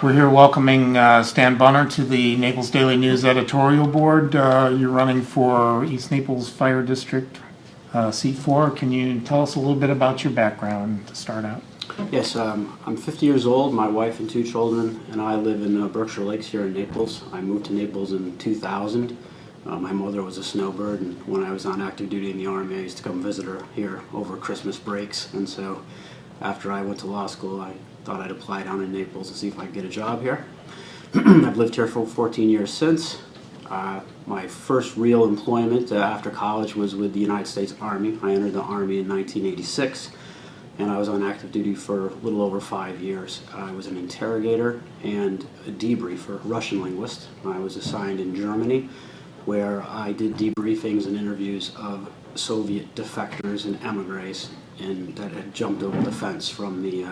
We're here welcoming Stan Bunner to the Naples Daily News Editorial Board. You're running for East Naples Fire District, Seat 4. Can you tell us a little bit about your background to start out? Yes, I'm 50 years old. My wife and 2 children and I live in Berkshire Lakes here in Naples. I moved to Naples in 2000. My mother was a snowbird, and when I was on active duty in the Army, I used to come visit her here over Christmas breaks. And so after I went to law school, I thought I'd apply down in Naples and see if I could get a job here. I've lived here for 14 years since. My first real employment after college was with the United States Army. I entered the Army in 1986, and I was on active duty for a little over 5 years. I was an interrogator and a debriefer, Russian linguist. I was assigned in Germany, where I did debriefings and interviews of Soviet defectors and emigres that had jumped over the fence from the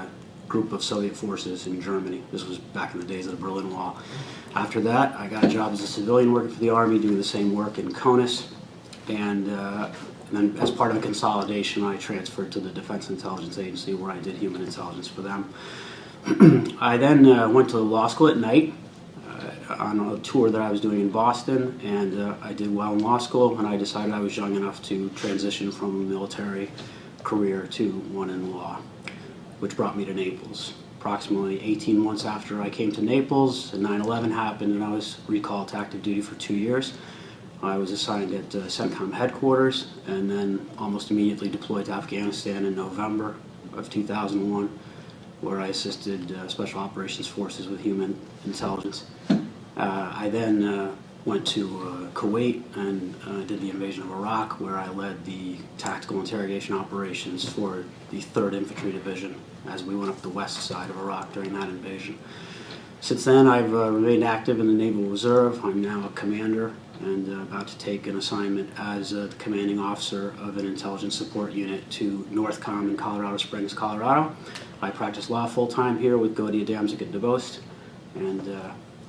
group of Soviet forces in Germany. This was back in the days of the Berlin Wall. After that, I got a job as a civilian working for the Army, doing the same work in Conus, and then as part of a consolidation, I transferred to the Defense Intelligence Agency, where I did human intelligence for them. I then went to law school at night on a tour that I was doing in Boston, and I did well in law school, and I decided I was young enough to transition from a military career to one in law, which brought me to Naples. Approximately 18 months after I came to Naples, 9/11 happened, and I was recalled to active duty for 2 years. I was assigned at CENTCOM headquarters, and then almost immediately deployed to Afghanistan in November of 2001, where I assisted Special Operations Forces with human intelligence. I then went to Kuwait and did the invasion of Iraq, where I led the tactical interrogation operations for the 3rd Infantry Division as we went up the west side of Iraq during that invasion. Since then, I've remained active in the Naval Reserve. I'm now a commander and about to take an assignment as the commanding officer of an intelligence support unit to NORTHCOM in Colorado Springs, Colorado. I practice law full-time here with Gaudia, Damzik, and DeBost, and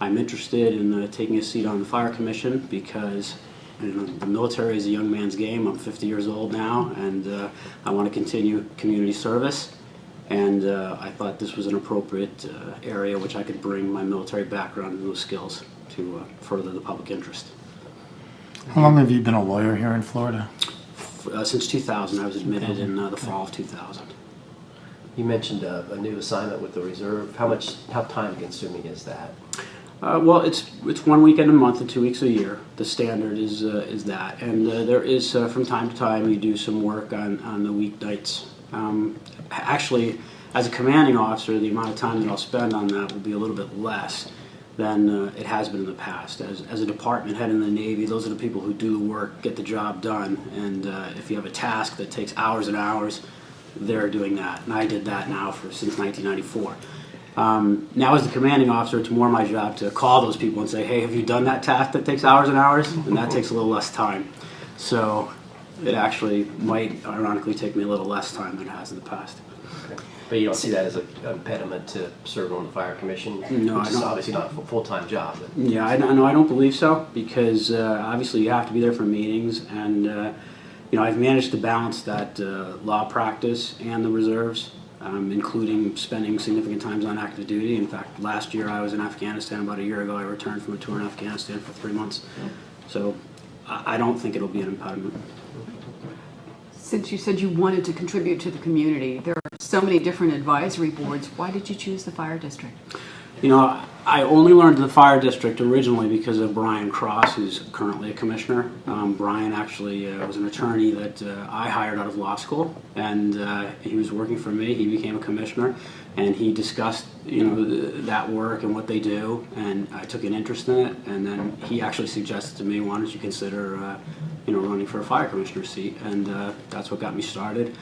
I'm interested in taking a seat on the Fire Commission because the military is a young man's game. I'm 50 years old now, and I want to continue community service. And I thought this was an appropriate area which I could bring my military background and those skills to further the public interest. How long have you been a lawyer here in Florida? Since 2000. I was admitted in the fall of 2000. You mentioned a new assignment with the Reserve. How time consuming is that? Well, it's 1 weekend a month and 2 weeks a year. The standard is that, and there is from time to time we do some work on the weeknights. Actually, as a commanding officer, the amount of time that I'll spend on that will be a little bit less than it has been in the past. As a department head in the Navy, those are the people who do the work, get the job done, and if you have a task that takes hours and hours, they're doing that, and I did that now since 1994. Now as the commanding officer, it's more my job to call those people and say, hey, have you done that task that takes hours and hours? And that takes a little less time. So it actually might ironically take me a little less time than it has in the past. Okay. But you don't see that as an impediment to serving on the Fire Commission? No, which I is don't. obviously not a full-time job. But. Yeah, I don't believe so, because obviously you have to be there for meetings, and I've managed to balance that law practice and the reserves, including spending significant times on active duty. In fact, last year I was in Afghanistan. About a year ago I returned from a tour in Afghanistan for 3 months. So I don't think it'll be an impediment. Since you said you wanted to contribute to the community, there are so many different advisory boards. Why did you choose the Fire District? I only learned the Fire District originally because of Brian Cross, who's currently a commissioner. Brian actually was an attorney that I hired out of law school, and he was working for me. He became a commissioner, and he discussed that work and what they do, and I took an interest in it. And then he actually suggested to me, why don't you consider running for a fire commissioner seat, and that's what got me started.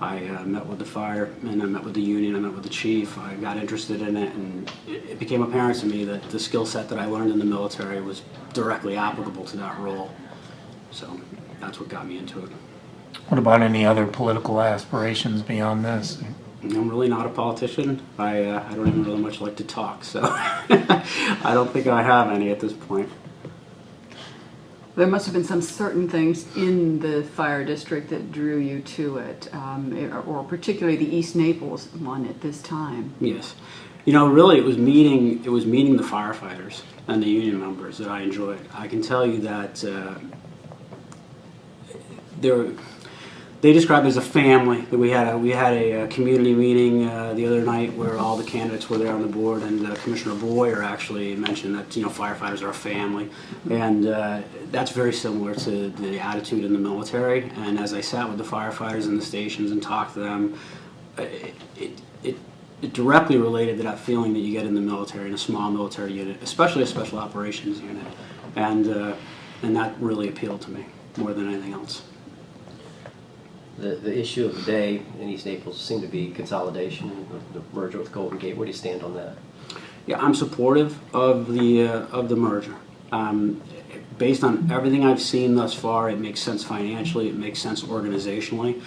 I met with the fire, and I met with the union, I met with the chief. I got interested in it, and it became apparent to me that the skill set that I learned in the military was directly applicable to that role. So that's what got me into it. What about any other political aspirations beyond this? I'm really not a politician. I don't even really much like to talk, so I don't think I have any at this point. There must have been some certain things in the Fire District that drew you to it, or particularly the East Naples one at this time. Yes. Really, it was meeting the firefighters and the union members that I enjoyed. I can tell you that they described it as a family. That we had a community meeting the other night where all the candidates were there on the board, and Commissioner Boyer actually mentioned that firefighters are a family, and that's very similar to the attitude in the military. And as I sat with the firefighters in the stations and talked to them, it directly related to that feeling that you get in the military, in a small military unit, especially a special operations unit, and that really appealed to me more than anything else. The issue of the day in East Naples seemed to be consolidation, the merger with Golden Gate. Where do you stand on that? Yeah, I'm supportive of the merger. Based on everything I've seen thus far, it makes sense financially. It makes sense organizationally.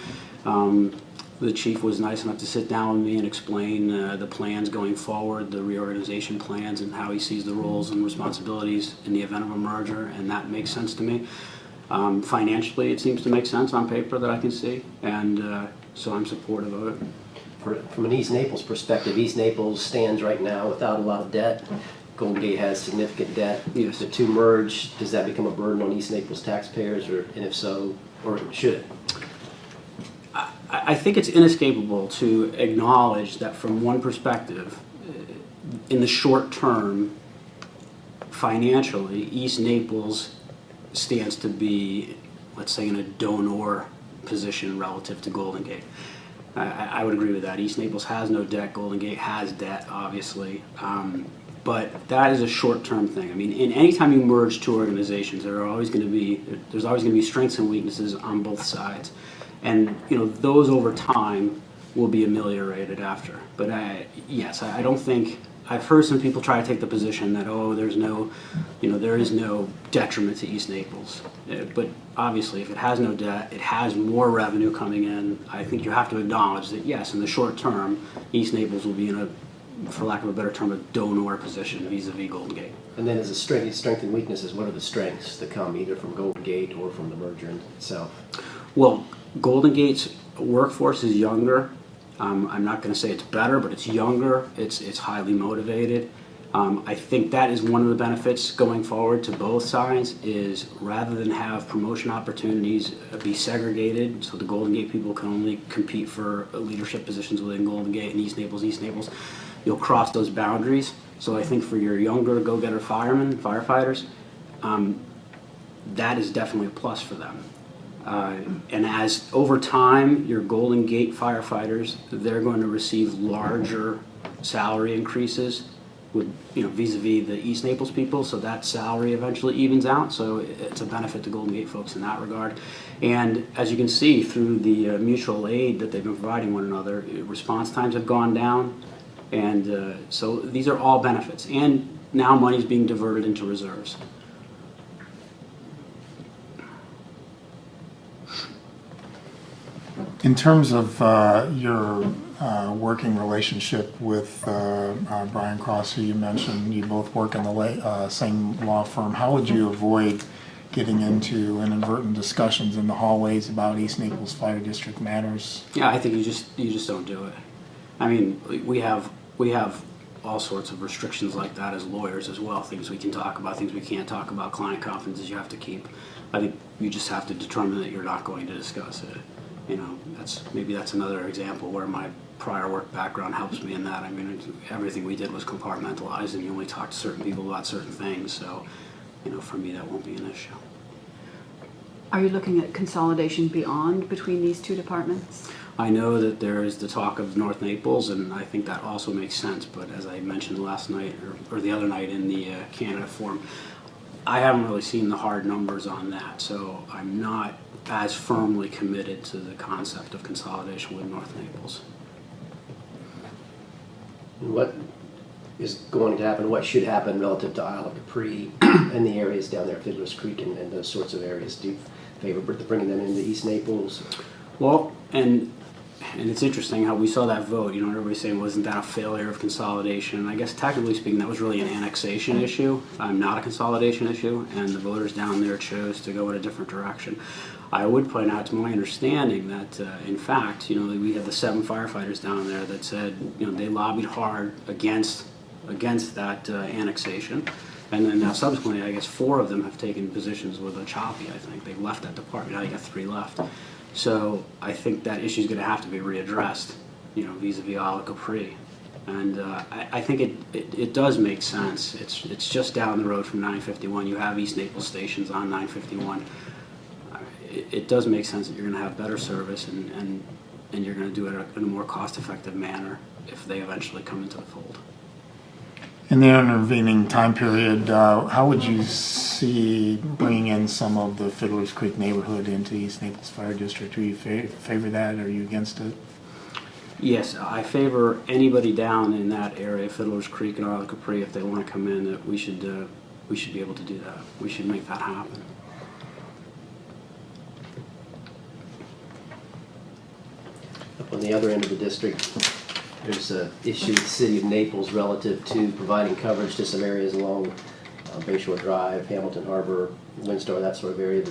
The chief was nice enough to sit down with me and explain the plans going forward, the reorganization plans, and how he sees the roles and responsibilities in the event of a merger, and that makes sense to me. Financially, it seems to make sense on paper that I can see, and so I'm supportive of it. From an East Naples perspective, East Naples stands right now without a lot of debt. Golden Gate has significant debt. Yes. The two merge, does that become a burden on East Naples taxpayers, and if so, or should it? I think it's inescapable to acknowledge that from one perspective, in the short term, financially, East Naples stands to be, let's say, in a donor position relative to Golden Gate. I would agree with that. East Naples has no debt. Golden Gate has debt, obviously. But that is a short-term thing. I mean, in any time you merge two organizations, there's always going to be strengths and weaknesses on both sides, and those over time will be ameliorated after. But yes, I don't think. I've heard some people try to take the position that there is no detriment to East Naples. But obviously, if it has no debt, it has more revenue coming in. I think you have to acknowledge that yes, in the short term, East Naples will be in a, for lack of a better term, a donor position vis-a-vis Golden Gate. And then as a strength and weaknesses, what are the strengths that come either from Golden Gate or from the merger itself? Well, Golden Gate's workforce is younger. I'm not going to say it's better, but it's younger. It's highly motivated. I think that is one of the benefits going forward to both sides is rather than have promotion opportunities be segregated, so the Golden Gate people can only compete for leadership positions within Golden Gate and East Naples, you'll cross those boundaries. So I think for your younger go-getter firefighters, that is definitely a plus for them. And as over time, your Golden Gate firefighters, they're going to receive larger salary increases with, vis-a-vis the East Naples people, so that salary eventually evens out, so it's a benefit to Golden Gate folks in that regard. And as you can see through the mutual aid that they've been providing one another, response times have gone down, and so these are all benefits. And now money's being diverted into reserves. In terms of your working relationship with Brian Cross, who you mentioned, you both work in the same law firm, how would you avoid getting into inadvertent discussions in the hallways about East Naples Fire District matters? Yeah, I think you just don't do it. I mean, we have all sorts of restrictions like that as lawyers as well, things we can talk about, things we can't talk about, client confidences you have to keep. I think you just have to determine that you're not going to discuss it. That's another example where my prior work background helps me in that. I mean, everything we did was compartmentalized, and you only talk to certain people about certain things. So, for me, that won't be an issue. Are you looking at consolidation beyond between these two departments? I know that there is the talk of North Naples, and I think that also makes sense. But as I mentioned last night or the other night in the candidate forum, I haven't really seen the hard numbers on that, so I'm not as firmly committed to the concept of consolidation with North Naples. What is going to happen, what should happen relative to Isle of Capri and the areas down there, Fiddler's Creek and those sorts of areas? Do you favor bringing them into East Naples? Well, and it's interesting how we saw that vote. Everybody's saying, wasn't that a failure of consolidation? And I guess technically speaking, that was really an annexation issue, not a consolidation issue, and the voters down there chose to go in a different direction. I would point out, to my understanding, that in fact, we had the 7 firefighters down there that said, they lobbied hard against that annexation, and then now subsequently, I guess 4 of them have taken positions with Choppy. I think they've left that department. Now you got 3 left. So I think that issue is going to have to be readdressed, vis-a-vis Isle Capri. And I think it does make sense. It's just down the road from 951. You have East Naples stations on 951. It does make sense that you're going to have better service and you're going to do it in a more cost-effective manner if they eventually come into the fold. In the intervening time period, how would you see bringing in some of the Fiddler's Creek neighborhood into East Naples Fire District? Do you favor that? Are you against it? Yes, I favor anybody down in that area, Fiddler's Creek and Isle Capri, if they want to come in, that we should be able to do that. We should make that happen. Up on the other end of the district, there's an issue with the city of Naples relative to providing coverage to some areas along Bayshore Drive, Hamilton Harbor, Windsor, that sort of area.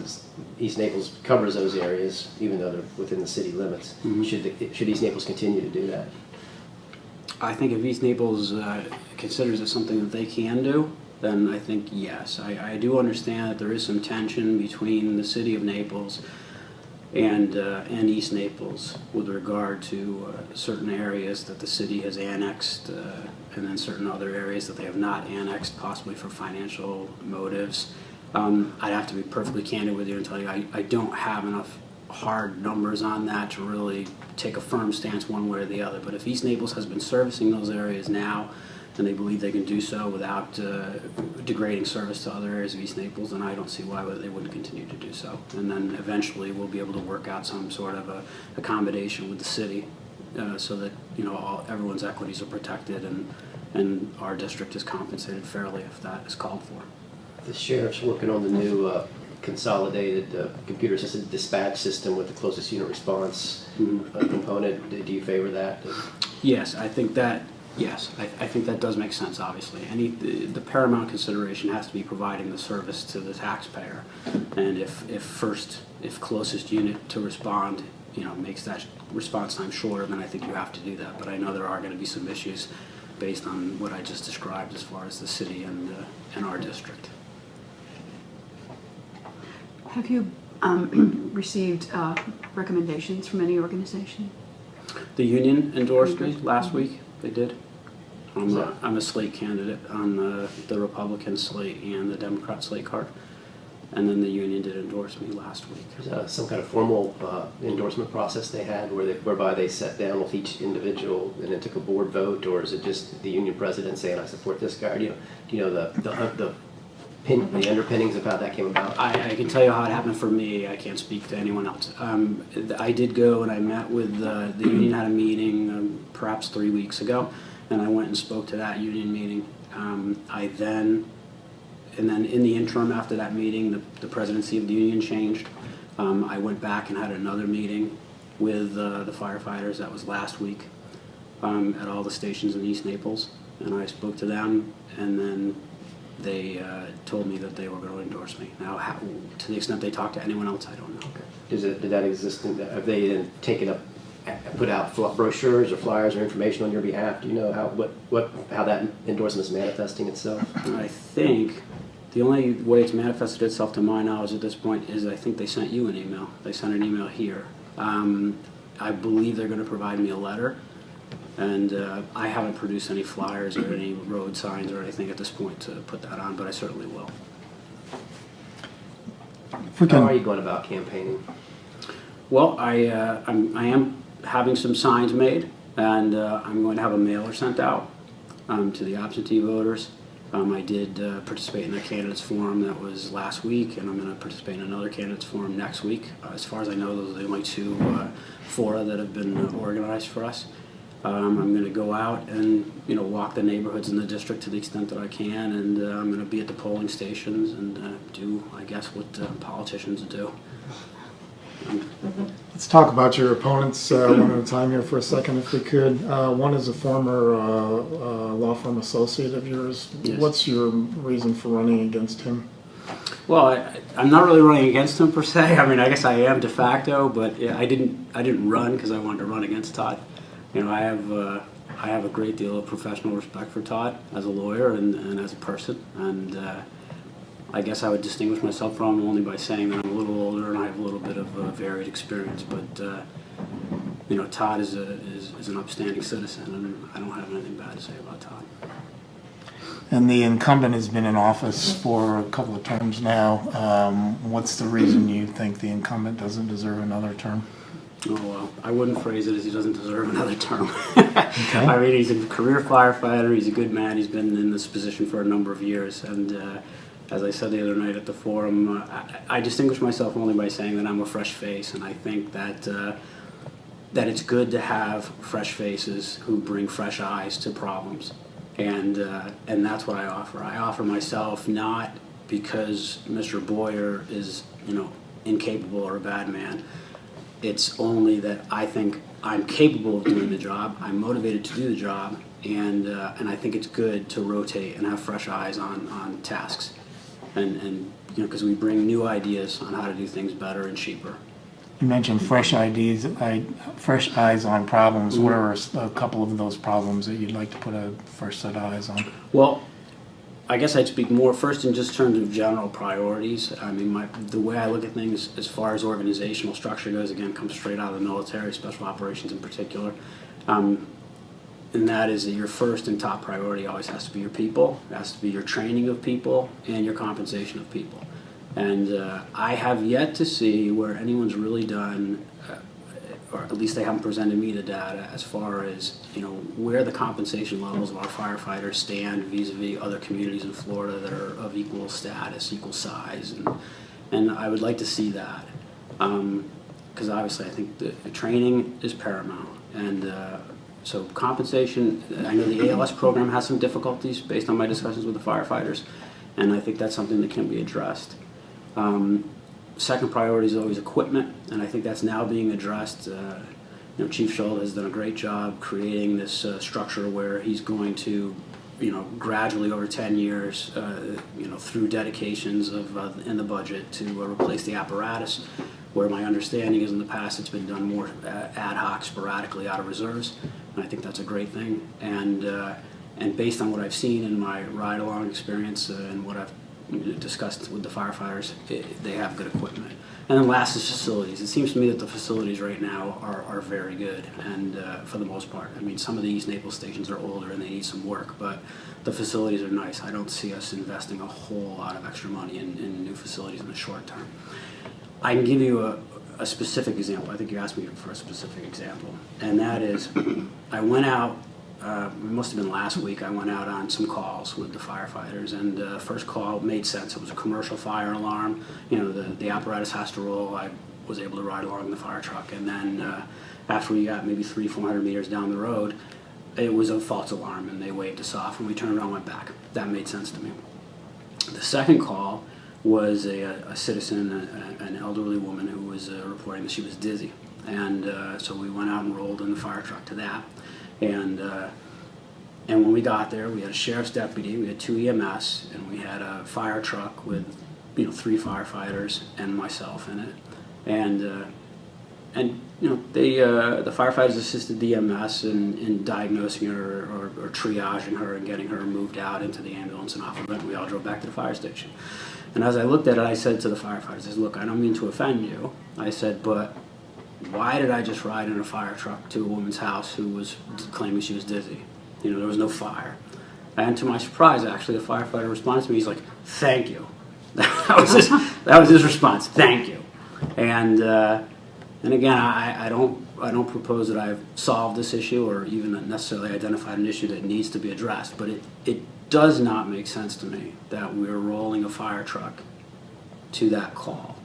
East Naples covers those areas, even though they're within the city limits. Mm-hmm. Should East Naples continue to do that? I think if East Naples considers it something that they can do, then I think yes. I do understand that there is some tension between the city of Naples and East Naples with regard to certain areas that the city has annexed, and then certain other areas that they have not annexed, possibly for financial motives. I'd have to be perfectly candid with you and tell you I don't have enough hard numbers on that to really take a firm stance one way or the other. But if East Naples has been servicing those areas now, and they believe they can do so without degrading service to other areas of East Naples, then I don't see why they wouldn't continue to do so. And then eventually we'll be able to work out some sort of a accommodation with the city so that everyone's equities are protected and our district is compensated fairly if that is called for. The sheriff's working on the new consolidated computer-assisted dispatch system with the closest unit response component. Do you favor that? Yes, I think that. Yes, I think that does make sense. Obviously, the paramount consideration has to be providing the service to the taxpayer, and if closest unit to respond, makes that response time shorter, then I think you have to do that. But I know there are going to be some issues based on what I just described as far as the city and our district. Have you received recommendations from any organization? The union endorsed me last week. They did. I'm a slate candidate on the Republican slate and the Democrat slate card. And then the union did endorse me last week. There's some kind of formal endorsement process they had whereby they sat down with each individual and then took a board vote, or is it just the union president saying, I support this guy? Do you know the underpinnings of how that came about? I can tell you how it happened for me. I can't speak to anyone else. I did go and I met with the union, had a meeting perhaps 3 weeks ago, and I went and spoke to that union meeting. And then in the interim after that meeting, the presidency of the union changed. I went back and had another meeting with the firefighters. That was last week at all the stations in East Naples, and I spoke to them, and then they told me that they were going to endorse me. Now, to the extent they talked to anyone else, I don't know. Okay. Did that exist? Have they then put out brochures or flyers or information on your behalf? Do you know how that endorsement is manifesting itself? I think the only way it's manifested itself to my knowledge at this point is I think they sent you an email. They sent an email here. I believe they're going to provide me a letter. And I haven't produced any flyers or any road signs or anything at this point to put that on, but I certainly will. How are you going about campaigning? Well, I am having some signs made, and I'm going to have a mailer sent out to the absentee voters. I did participate in a candidates forum that was last week, and I'm going to participate in another candidates forum next week. As far as I know, those are the only 2 fora that have been organized for us. I'm going to go out and walk the neighborhoods in the district to the extent that I can, and I'm going to be at the polling stations and do, I guess, what politicians do. Let's talk about your opponents one at a time here for a second, if we could. One is a former law firm associate of yours. Yes. What's your reason for running against him? Well, I'm not really running against him per se. I mean, I guess I am de facto, but yeah, I didn't run because I wanted to run against Todd. You know, I have a great deal of professional respect for Todd as a lawyer and as a person, and I guess I would distinguish myself from him only by saying that I'm a little older and I have a little bit of varied experience. But you know, Todd is an upstanding citizen, and I don't have anything bad to say about Todd. And the incumbent has been in office for a couple of terms now. What's the reason you think the incumbent doesn't deserve another term? Oh, well, I wouldn't phrase it as he doesn't deserve another term. I mean, he's a career firefighter. He's a good man. He's been in this position for a number of years. And as I said the other night at the forum, I distinguish myself only by saying that I'm a fresh face. And I think that that it's good to have fresh faces who bring fresh eyes to problems. And that's what I offer. I offer myself not because Mr. Boyer is, you know, incapable or a bad man. It's only that I think I'm capable of doing the job. I'm motivated to do the job, and I think it's good to rotate and have fresh eyes on tasks, and you know, because we bring new ideas on how to do things better and cheaper. You mentioned fresh fresh eyes on problems. What are a couple of those problems that you'd like to put a fresh set of eyes on? Well, I guess I'd speak more first in just terms of general priorities. I mean, the way I look at things as far as organizational structure goes, again, comes straight out of the military, special operations in particular. And that is that your first and top priority always has to be your people, it has to be your training of people, and your compensation of people. And I have yet to see where anyone's really done, or at least they haven't presented me the data as far as, you know, where the compensation levels of our firefighters stand vis-a-vis other communities in Florida that are of equal status, equal size, and I would like to see that, because obviously I think the training is paramount, and so compensation. I know the ALS program has some difficulties based on my discussions with the firefighters, and I think that's something that can be addressed. Second priority is always equipment, and I think that's now being addressed. You know, Chief Shull has done a great job creating this structure where he's going to, you know, gradually over 10 years, you know, through dedications of in the budget to replace the apparatus. Where my understanding is in the past it's been done more ad hoc, sporadically out of reserves, and I think that's a great thing. And based on what I've seen in my ride-along experience and what I've discussed with the firefighters, they have good equipment. And then last is facilities. It seems to me that the facilities right now are very good, and for the most part. I mean, some of the East Naples stations are older and they need some work, but the facilities are nice. I don't see us investing a whole lot of extra money in new facilities in the short term. I can give you a specific example. I think you asked me for a specific example, and that is I went out, it must have been last week, I went out on some calls with the firefighters, and the first call made sense. It was a commercial fire alarm. You know, the apparatus has to roll. I was able to ride along in the fire truck, and then after we got maybe 300-400 meters down the road, it was a false alarm, and they waved us off, and we turned around and went back. That made sense to me. The second call was a citizen, an elderly woman who was reporting that she was dizzy, and so we went out and rolled in the fire truck to that. And when we got there, we had a sheriff's deputy, we had 2 EMS, and we had a fire truck with, you know, 3 firefighters and myself in it. And you know, the firefighters assisted the EMS in diagnosing her or triaging her and getting her moved out into the ambulance and off of it. We all drove back to the fire station. And as I looked at it, I said to the firefighters, I said, look, I don't mean to offend you. I said, but why did I just ride in a fire truck to a woman's house who was claiming she was dizzy? You know, there was no fire. And to my surprise, actually, the firefighter responded to me. He's like, thank you. That was his response. Thank you. And again, I don't propose that I've solved this issue or even necessarily identified an issue that needs to be addressed, but it does not make sense to me that we're rolling a fire truck to that call.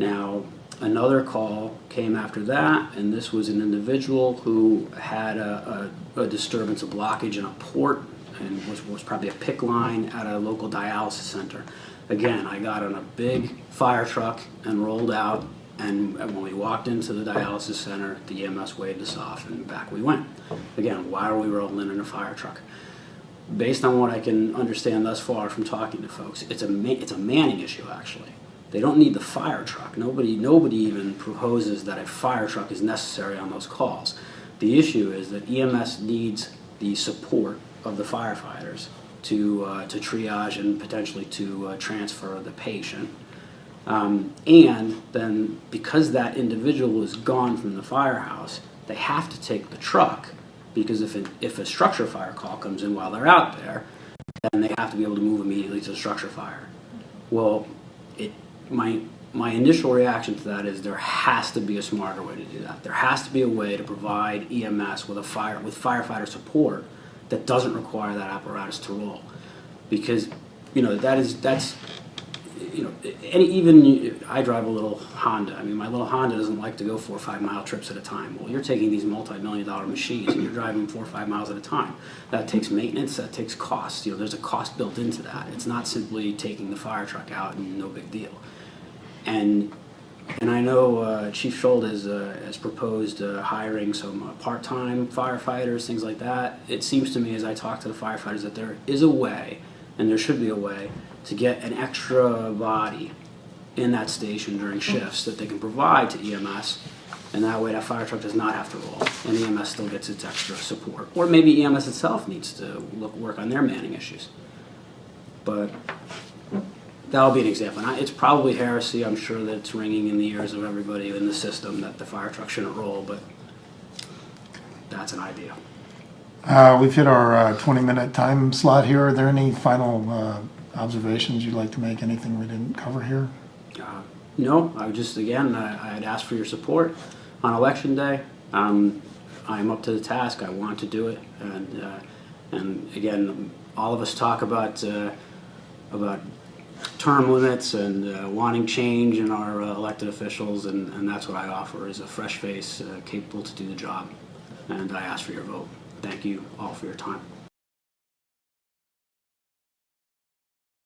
Now, another call came after that, and this was an individual who had a disturbance, a blockage in a port, and was probably a PIC line at a local dialysis center. Again, I got on a big fire truck and rolled out, and when we walked into the dialysis center, the EMS waved us off, and back we went. Again, why are we rolling in a fire truck? based on what I can understand thus far from talking to folks, it's a manning issue actually. They don't need the fire truck. Nobody even proposes that a fire truck is necessary on those calls. The issue is that EMS needs the support of the firefighters to triage and potentially to transfer the patient. And then because that individual is gone from the firehouse, they have to take the truck, because if a structure fire call comes in while they're out there, then they have to be able to move immediately to the structure fire. Well, my initial reaction to that is there has to be a smarter way to do that. There has to be a way to provide EMS with firefighter support that doesn't require that apparatus to roll, because I drive a little Honda. I mean, my little Honda doesn't like to go 4 or 5 mile trips at a time. Well, you're taking these multi-million-dollar machines and you're driving 4 or 5 miles at a time. That takes maintenance. That takes cost. There's a cost built into that. It's not simply taking the fire truck out and no big deal. And I know Chief Schultz has proposed hiring some part-time firefighters, things like that. It seems to me, as I talk to the firefighters, that there is a way, and there should be a way, to get an extra body in that station during shifts that they can provide to EMS, and that way that fire truck does not have to roll, and EMS still gets its extra support. Or maybe EMS itself needs to work on their manning issues. But that'll be an example. And it's probably heresy. I'm sure that it's ringing in the ears of everybody in the system that the fire truck shouldn't roll, but that's an idea. We've hit our 20-minute time slot here. Are there any final observations you'd like to make? Anything we didn't cover here? No, I had asked for your support on Election Day. I'm up to the task. I want to do it. And again, all of us talk about term limits and wanting change in our elected officials, and that's what I offer, is a fresh face capable to do the job. And I ask for your vote. Thank you all for your time.